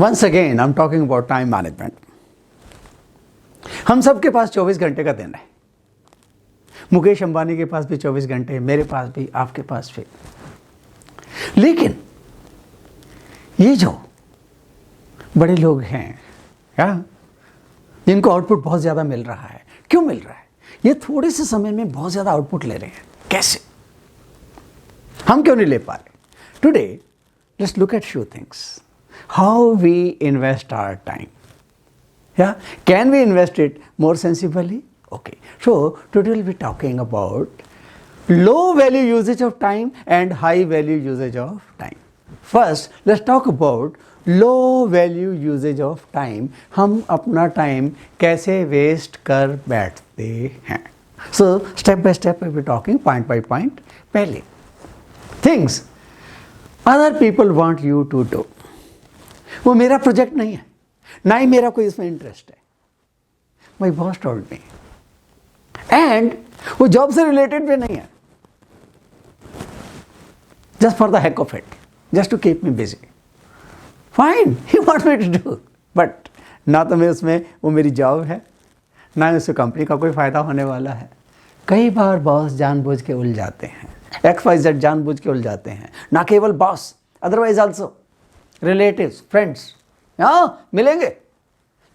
Once again I am talking about time management. हम सबके पास 24 घंटे का दिन है। मुकेश अंबानी के पास भी 24 घंटे, मेरे पास भी, आपके पास भी। लेकिन ये जो बड़े लोग हैं जिनको आउटपुट बहुत ज़्यादा मिल रहा है, क्यों मिल रहा है? ये थोड़े से समय में बहुत ज़्यादा आउटपुट ले रहे हैं, कैसे? हम क्यों नहीं ले पा रहे? Today let's look at few things, how we invest our time. Can we invest it more sensibly? Okay, so today we'll be talking about low value usage of time and high value usage of time. First, let's talk about low value usage of time. हम अपना time कैसे waste कर बैठते हैं? So step by step we'll be talking point by point. पहले things other people want you to do. वो मेरा project नहीं है, ना ही मेरा कोई इसमें इंटरेस्ट है। My boss told me, and वो जॉब से रिलेटेड भी नहीं है, just for the heck of it, just to keep me busy. Fine, he wants me to do, but ना तो मैं उसमें वो मेरी जॉब है, ना उससे कंपनी का कोई फायदा होने वाला है। कई बार बॉस जानबूझ के उलझ जाते हैं, XYZ जानबूझ के उलझ जाते हैं, ना केवल boss, otherwise also relatives, friends. हाँ मिलेंगे,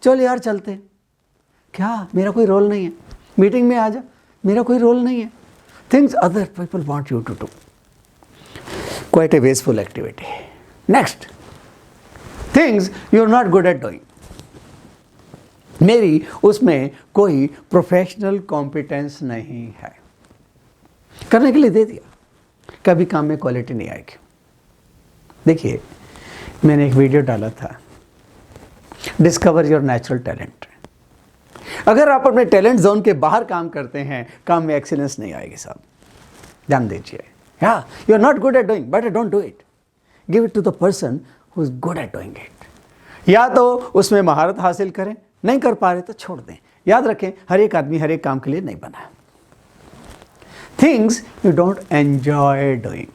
चल यार चलते हैं। क्या मेरा कोई रोल नहीं है? मीटिंग में आ जा, मेरा कोई रोल नहीं है। Things other people want you to do, quite a wasteful activity. Next, things you are not good at doing. मेरी उसमें कोई प्रोफेशनल कॉम्पिटेंस नहीं है, करने के लिए दे दिया, कभी काम में क्वालिटी नहीं आएगी। देखिए, मैंने एक वीडियो डाला था, डिस्कवर योर नेचुरल टैलेंट। अगर आप अपने टैलेंट जोन के बाहर काम करते हैं, काम में एक्सीलेंस नहीं आएगी साहब, ध्यान दीजिए। You are not good at doing, but don't do it, give it to the person who is good at doing it. या तो उसमें महारत हासिल करें, नहीं कर पा रहे तो छोड़ दें। याद रखें, हर एक आदमी हर एक काम के लिए नहीं बना। Things you don't enjoy doing,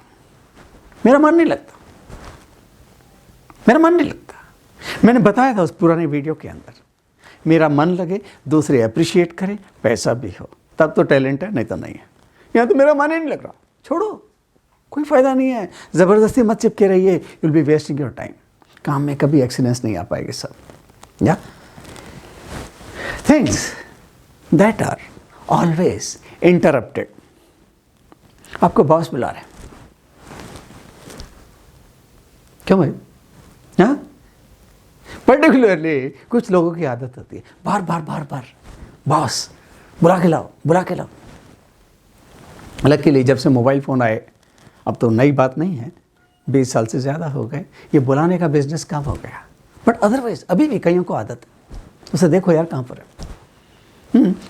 मेरा मन नहीं लगता, मेरा मन नहीं लगता। मैंने बताया था उस पुराने वीडियो के अंदर, मेरा मन लगे, दूसरे अप्रिशिएट करें, पैसा भी हो, तब तो टैलेंट है, नहीं तो नहीं है। यहाँ तो मेरा मन ही नहीं लग रहा, छोड़ो, कोई फायदा नहीं है। ज़बरदस्ती मत चिपके रहिए, you will be wasting your time. काम में कभी एक्सीलेंस नहीं आ पाएगी सब। या things that are always interrupted. आपको बॉस बुला रहे हैं, क्यों भाई? हाँ, पर्टिकुलरली कुछ लोगों की आदत होती है, बार बार बार बार बॉस बुला के लाओ, बुला के लाओ। लकीली जब से मोबाइल फ़ोन आए, अब तो नई बात नहीं है, 20 साल से ज़्यादा हो गए, ये बुलाने का बिजनेस कम हो गया। बट अदरवाइज अभी भी कईयों को आदत है, उसे देखो यार कहाँ पर है।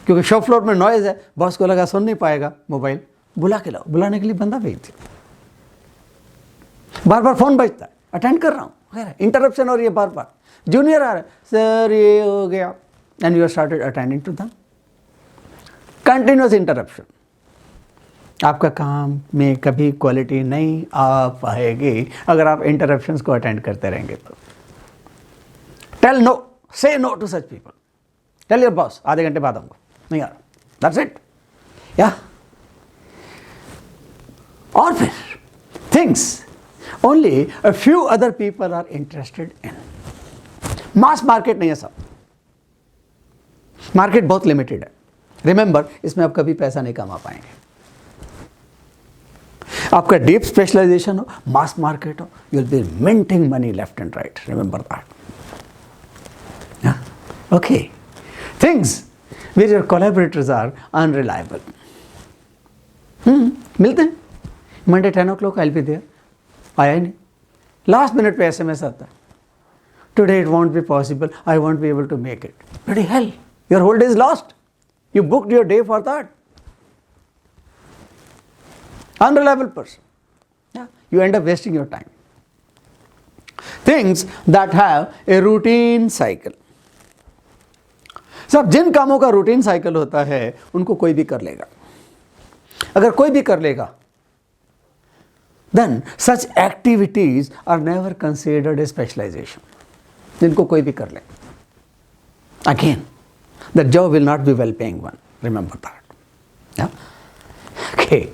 क्योंकि शॉप फ्लोर में नॉइज़ है, बॉस को लगा सुन नहीं पाएगा मोबाइल, बुला के लाओ, बुलाने के लिए बंदा भेज दिया। बार बार फ़ोन बजता है, अटेंड कर रहा हूँ, इंटरप्शन हो रही है बार बार। जूनियर आ रहा है, सर ये हो गया, and you are started attending to the continuous interruption. आपका काम में कभी क्वालिटी नहीं आ पाएगी अगर आप इंटरप्शंस को अटेंड करते रहेंगे तो। Tell no, say no to such people. Tell your boss आधे घंटे बाद आऊंगा, नहीं आ रहा, दैट्स इट। या और फिर things only a few other people are interested in. Mass market नहीं है सब, मार्केट बहुत लिमिटेड है। रिमेंबर, इसमें आप कभी पैसा नहीं कमा पाएंगे। आपका डीप स्पेशलाइजेशन हो, मास मार्केट हो, you will be minting money left and right, remember that. Okay, things where your collaborators are unreliable. मिलते हैं Monday 10 o'clock, I will be there. आया ही नहीं, लास्ट मिनट पे SMS आता है, today it won't be possible, I won't be able to make it. Bloody hell, your whole day is lost, you booked your day for that. Unreliable person, you and up wasting your time. Things that have a routine cycle. सब जिन कामों का routine cycle होता है उनको कोई भी कर लेगा। अगर कोई भी कर लेगा, then such activities are never considered a specialization. जिनको कोई भी कर ले. Again, the job will not be well paying one. Remember that. Yeah? Okay.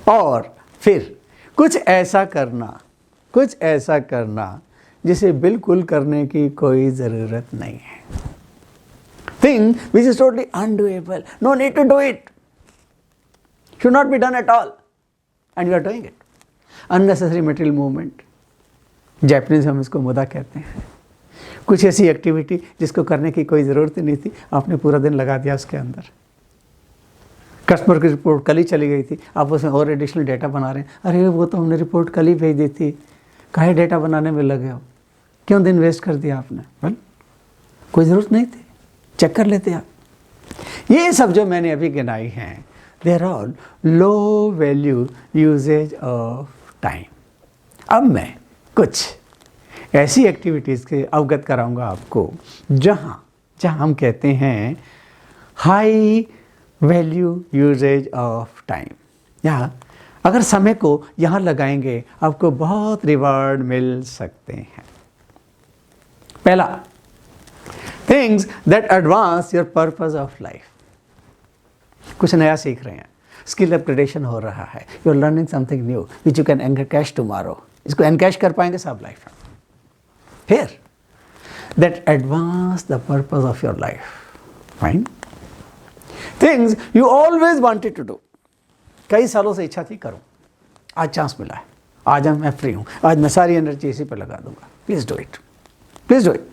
और फिर कुछ ऐसा करना जिसे बिल्कुल करने की कोई ज़रूरत नहीं है. Thing which is totally undoable. No need to do it. Should not be done at all. And you are doing it. Unnecessary material movement. Japanese हम इसको मुदा कहते हैं. कुछ ऐसी एक्टिविटी जिसको करने की कोई ज़रूरत ही नहीं थी, आपने पूरा दिन लगा दिया उसके अंदर. कस्टमर की रिपोर्ट कल ही चली गई थी, आप उसमें और एडिशनल डेटा बना रहे हैं. अरे वो तो हमने रिपोर्ट कल ही भेज दी थी, काहे डेटा बनाने में लगे हो, क्यों दिन वेस्ट कर दिया आपने. वेल, कोई ज़रूरत नहीं थी, चेक कर लेते आप. ये सब जो मैंने अभी गिनाई हैं, they are all low value usages of time. अब मैं कुछ ऐसी एक्टिविटीज़ के अवगत कराऊंगा आपको जहाँ हम कहते हैं high value usages of time. या अगर समय को यहाँ लगाएंगे आपको बहुत रिवार्ड मिल सकते हैं. पहला, things that advance your purpose of life. कुछ नया सीख रहे हैं, स्किल अपग्रेडेशन हो रहा है, you are learning something new which you can encash tomorrow. इसको एनकैश कर पाएंगे सब लाइफ में. फिर that advance the purpose of your life. Fine. Things you always wanted to do. कई सालों से इच्छा थी करूं, आज चांस मिला है, आज मैं फ्री हूं, आज मैं सारी एनर्जी इसी पर लगा दूंगा. Please do it, please do it.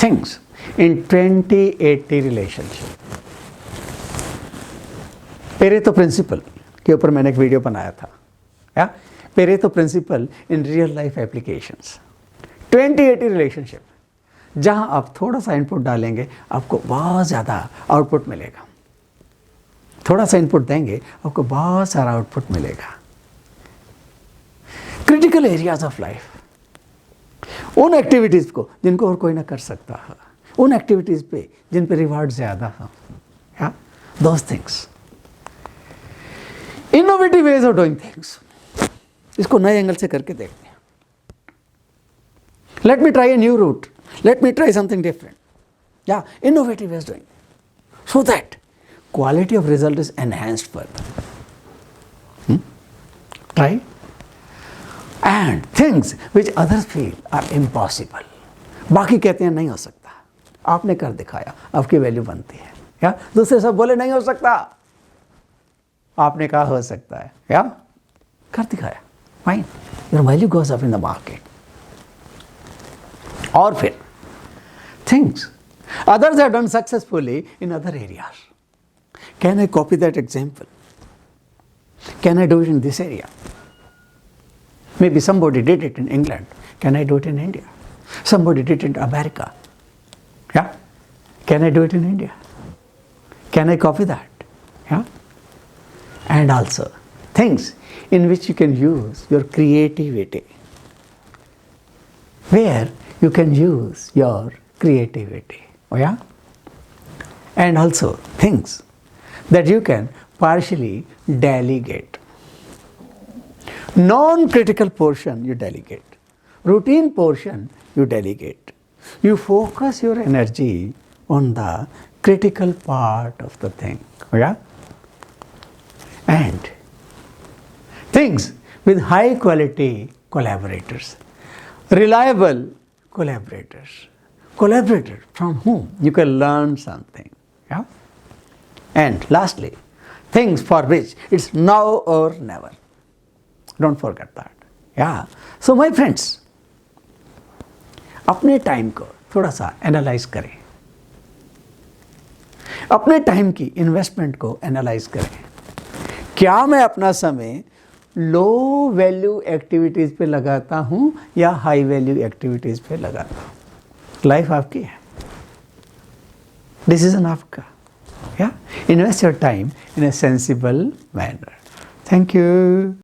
Things in 2080 relationship. Pareto principle के ऊपर मैंने एक वीडियो बनाया था. या Pareto principle in real life applications. 2080 relationship, जहां आप थोड़ा सा इनपुट डालेंगे आपको बहुत ज़्यादा आउटपुट मिलेगा. थोड़ा सा इनपुट देंगे आपको बहुत सारा आउटपुट मिलेगा. क्रिटिकल एरियाज ऑफ लाइफ, उन एक्टिविटीज़ को जिनको और कोई ना कर सकता है, उन एक्टिविटीज़ पे जिन पे रिवार्ड ज़्यादा हो. या those things. Innovative ways of doing things, इसको नए एंगल से करके देखते हैं. Let me try a new route, let me try something different. या innovative ways doing, so that quality of result is enhanced further. Try. And things which others feel are impossible. बाकी कहते हैं नहीं हो सकता, आपने कर दिखाया, आपकी वैल्यू बनती है. या दूसरे सब बोले नहीं हो सकता, आपने कहा हो सकता है, या कर दिखाया. Fine, your value goes up in the market. और फिर things others have done successfully in other areas. Can I copy that example? Can I do it in this area? Maybe somebody did it in England. Can I do it in India? Somebody did it in America. Yeah? Can I do it in India? Can I copy that? Yeah? And also, things in which you can use your creativity. Where you can use your creativity. Oh yeah? And also, things that you can partially delegate. Non-critical portion you delegate. Routine portion you delegate. You focus your energy on the critical part of the thing. Yeah? And things with high quality collaborators. Reliable collaborators. Collaborators from whom you can learn something. Yeah? And lastly, things for which it's now or never. Don't forget that. Yeah. So my friends, अपने time को थोड़ा सा analyse करें. अपने time की investment को analyse करें. क्या मैं अपना समय लो वैल्यू एक्टिविटीज़ पे लगाता हूँ या हाई वैल्यू एक्टिविटीज़ पे लगाता हूँ. लाइफ आपकी है, डिसीजन आपका. Yeah? Invest your time in a sensible manner. Thank you.